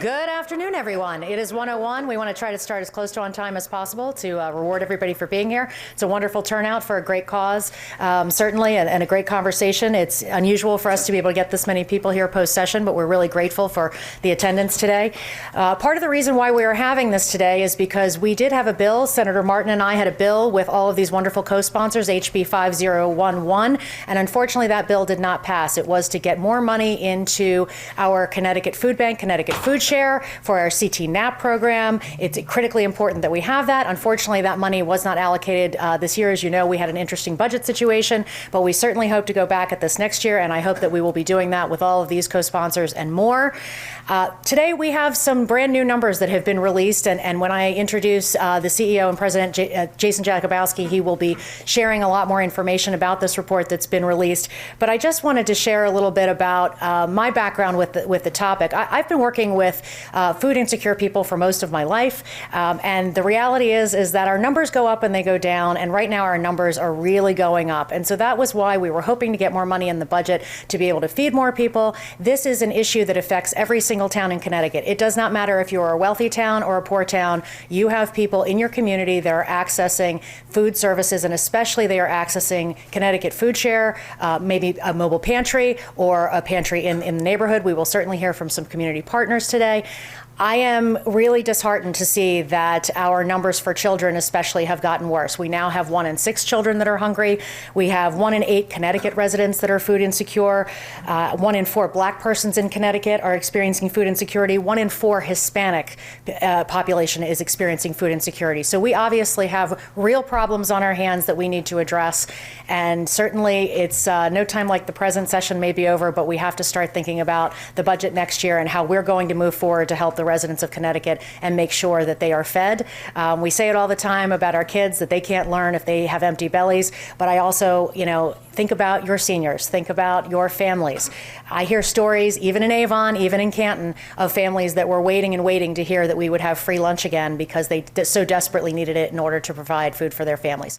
Good afternoon, everyone. It is 1:01. We want to try to start as close to on time as possible to reward everybody for being here. It's a wonderful turnout for a great cause, certainly, and a great conversation. It's unusual for us to be able to get this many people here post-session, but we're really grateful for the attendance today. Part of the reason why we are having this today is because we did have a bill. Senator Martin and I had a bill with all of these wonderful co-sponsors, HB 5011, and unfortunately that bill did not pass. It was to get more money into our Connecticut Food Bank, Connecticut Food Share, for our CT NAP program. It's critically important that we have that. Unfortunately, that money was not allocated this year. As you know, we had an interesting budget situation, but we certainly hope to go back at this next year, and I hope that we will be doing that with all of these co-sponsors and more. Today, we have some brand new numbers that have been released, and when I introduce the CEO and President Jason Jakubowski, he will be sharing a lot more information about this report that's been released. But I just wanted to share a little bit about my background with the topic. I've been working with food insecure people for most of my life, and the reality is that our numbers go up and they go down, and right now our numbers are really going up. And so that was why we were hoping to get more money in the budget to be able to feed more people. This is an issue that affects every single town in Connecticut. It does not matter if you're a wealthy town or a poor town. You have people in your community that are accessing food services, and especially they are accessing Connecticut Food Share, maybe a mobile pantry or a pantry in the neighborhood. We will certainly hear from some community partners today. I am really disheartened to see that our numbers for children especially have gotten worse. We now have 1 in 6 children that are hungry. We have 1 in 8 Connecticut residents that are food insecure. 1 in 4 Black persons in Connecticut are experiencing food insecurity. 1 in 4 Hispanic population is experiencing food insecurity. So we obviously have real problems on our hands that we need to address. And certainly it's no time like the present. Session may be over, but we have to start thinking about the budget next year and how we're going to move forward to help the residents of Connecticut and make sure that they are fed. We say it all the time about our kids that they can't learn if they have empty bellies, but I also, think about your seniors, think about your families. I hear stories, even in Avon, even in Canton, of families that were waiting and waiting to hear that we would have free lunch again because they so desperately needed it in order to provide food for their families.